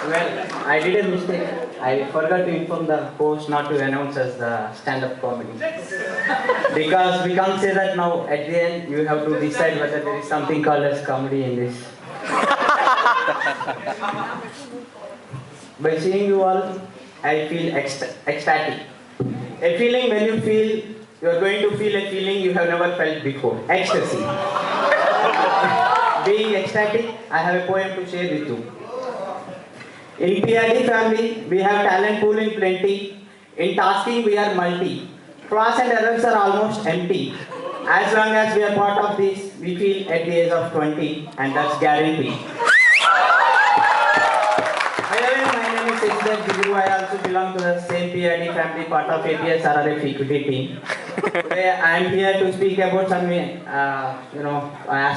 Well, I did a mistake. I forgot to inform the host not to announce as the stand-up comedy. Because we can't say that now. At the end, you have to decide whether there is something called as comedy in this. By seeing you all, I feel ecstatic. A feeling when you feel, you are going to feel a feeling you have never felt before. Ecstasy. Being ecstatic, I have a poem to share with you. In PRD family, we have talent pool in plenty. In tasking, we are multi. Flaws and errors are almost empty. As long as we are part of this, we feel at the age of 20, and that's guaranteed. By the way, my name is Siddharth Guru. I also belong to the same PRD family, part of APS RRF equity team. Today, I am here to speak about some,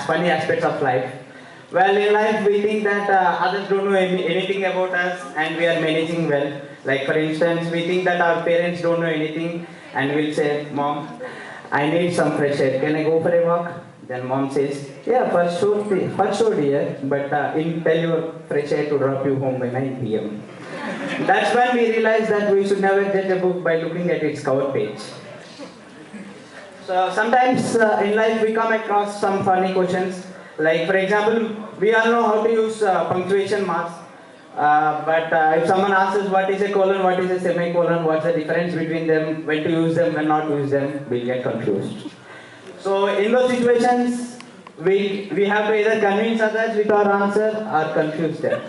funny aspects of life. Well, in life, we think that others don't know anything about us and we are managing well. Like, for instance, we think that our parents don't know anything and we'll say, Mom, I need some fresh air. Can I go for a walk? Then Mom says, yeah, for sure, dear, but tell your fresh air to drop you home by 9 p.m. That's when we realize that we should never judge a book by looking at its cover page. So sometimes in life we come across some funny questions. Like, for example, we all know how to use punctuation marks. But if someone asks us what is a colon, what is a semicolon, what's the difference between them, when to use them, when not to use them, we'll get confused. So in those situations, we have to either convince others with our answer or confuse them.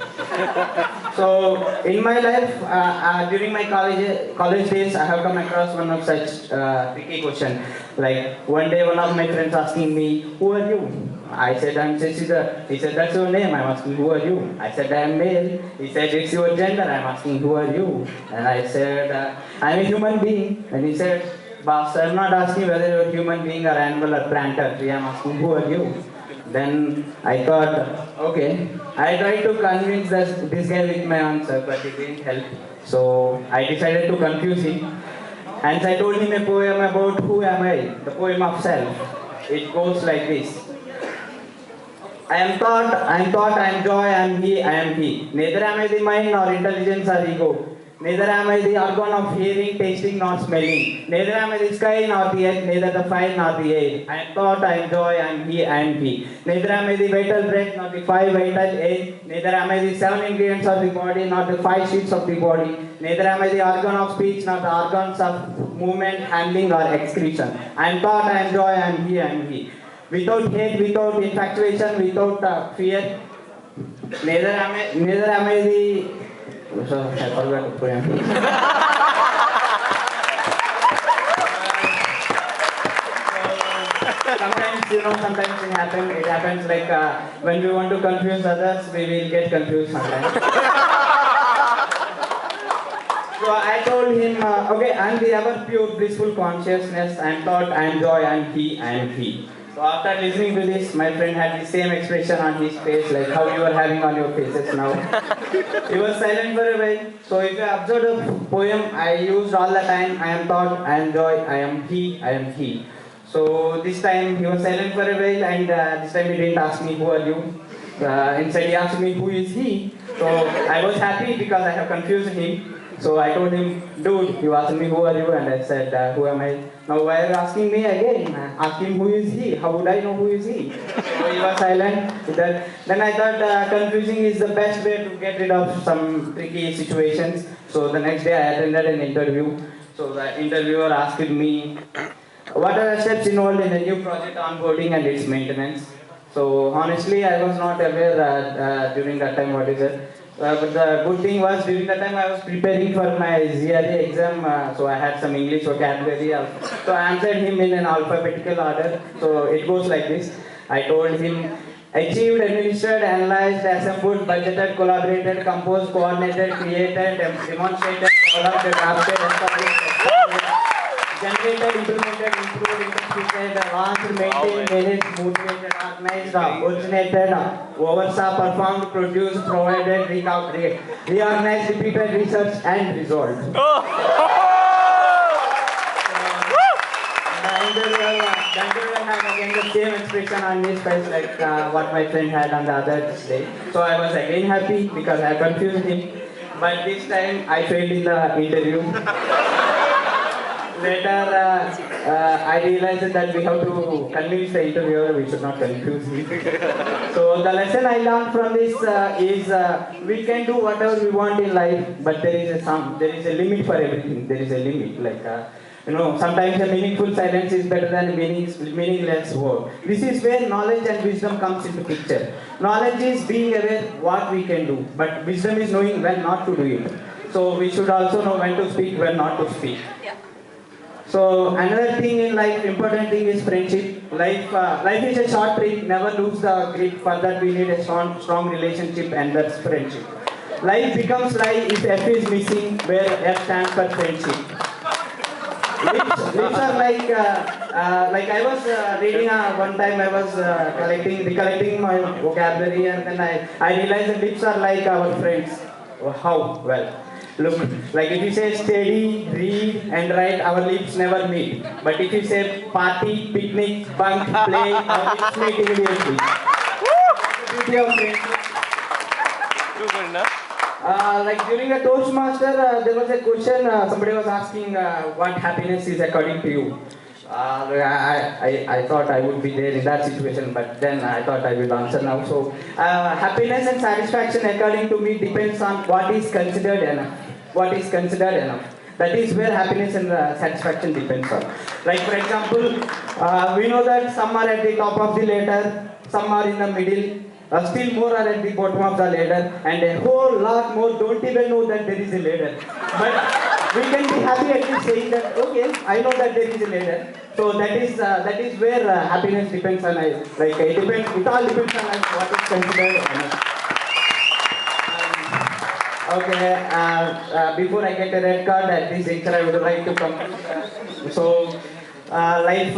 So in my life, during my college days, I have come across one of such tricky question. Like one day, one of my friends asking me, "Who are you?" I said, "I'm Shashidhar." He said, "That's your name." I'm asking, "Who are you?" I said, "I'm male." He said, "It's your gender." I'm asking, "Who are you?" And I said, "I'm a human being." And he said, "Boss, I'm not asking whether you're a human being or animal or planter. I'm asking, who are you?" Then I thought, okay. I tried to convince this guy with my answer, but it didn't help. So I decided to confuse him. And I told him a poem about who am I, the poem of self. It goes like this. I am thought, I am joy, I am he. Neither am I the mind nor intelligence or ego. Neither am I the organ of hearing, tasting, nor smelling. Neither am I the sky nor the earth, neither the fire nor the air. I am thought, I am joy, I am he. Neither am I the vital breath nor the five vital air. Neither am I the seven ingredients of the body nor the five sheets of the body. Neither am I the organ of speech nor the organs of movement, handling, or excretion. I am thought, I am joy, I am he. Without hate, without infatuation, without fear. Neither am I the... So, I forgot to put him. Sometimes it happens like when we want to confuse others, we will get confused sometimes. So I told him, okay, I am the ever pure blissful consciousness. I am thought, I am joy, I am he. So after listening to this, my friend had the same expression on his face, like how you are having on your faces now. He was silent for a while. So if you observe the poem I used all the time, I am thought, I am joy, I am he. So this time he was silent for a while, and this time he didn't ask me who are you. Instead he asked me who is he. So I was happy because I have confused him. So I told him, dude, you asked me who are you, and I said, who am I? Now why are you asking me again? Ask him who is he? How would I know who is he? So he was silent. Then I thought confusing is the best way to get rid of some tricky situations. So the next day I attended an interview. So the interviewer asked me, what are the steps involved in the new project onboarding and its maintenance? So honestly, I was not aware during that time what is it. But the good thing was during that time I was preparing for my ZRE exam, so I had some English vocabulary. So I answered him in an alphabetical order. So it goes like this. I told him, achieved, administered, analyzed, assembled, budgeted, collaborated, composed, coordinated, created, demonstrated, developed, drafted, established, generated, implemented, improved, interpreted, launched, maintained, managed, motivated, organized, originated, oversaw, performed, produced, provided, reorganized, repeated, researched, and resolved. That day I had again the same expression on his face like what my friend had on the other day. So I was again happy because I confused him. But this time I failed in the interview. Later, I realized that we have to convince the interviewer we should not confuse him. So the lesson I learned from this is we can do whatever we want in life, but there is a limit for everything. There is a limit. Like sometimes a meaningful silence is better than a meaningless word. This is where knowledge and wisdom comes into picture. Knowledge is being aware what we can do, but wisdom is knowing when not to do it. So we should also know when to speak, when not to speak. So another thing in life, important thing is friendship. Life is a short trip. Never lose the grip. For that we need a strong relationship, and that's friendship. Life becomes life if F is missing, where F stands for friendship. Lips are like I was reading one time. I was recollecting my vocabulary, and then I realized that lips are like our friends. Oh, how well. Look, like if you say steady, read and write, our lips never meet. But if you say party, picnic, bunk, play, our lips meet immediately. Beauty of friendship. Like during a Toastmaster, there was a question, somebody was asking what happiness is according to you. I thought I would be there in that situation, but then I thought I will answer now. So, happiness and satisfaction according to me depends on what is considered enough. What is considered enough. That is where happiness and satisfaction depends on. Like for example, we know that some are at the top of the ladder, some are in the middle, still more are at the bottom of the ladder, and a whole lot more don't even know that there is a ladder. But we can be happy at least saying that, okay, I know that there is a ladder. So that is where happiness depends on. It all depends on what is considered enough. Okay, before I get a red card at this juncture, I would like to conclude. So, life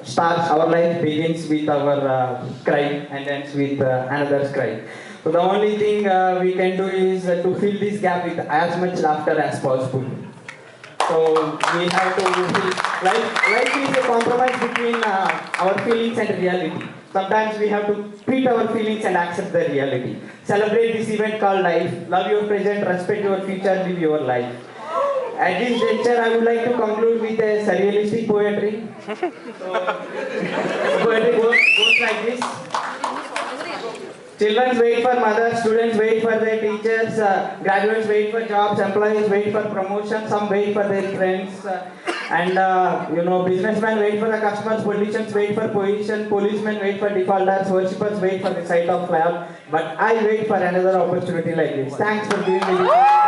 starts, our life begins with our cry and ends with another's cry. So the only thing we can do is to fill this gap with as much laughter as possible. So we have to life is a compromise between our feelings and reality. Sometimes we have to treat our feelings and accept the reality. Celebrate this event called life. Love your present, respect your future, live your life. At this juncture, I would like to conclude with a surrealistic poetry. So, poetry goes like this. Children wait for mothers, students wait for their teachers, graduates wait for jobs, employees wait for promotion, some wait for their friends, businessmen wait for the customers, politicians wait for position, policemen wait for defaulters, worshippers wait for the sight of fire. But I wait for another opportunity like this. Thanks for giving me this.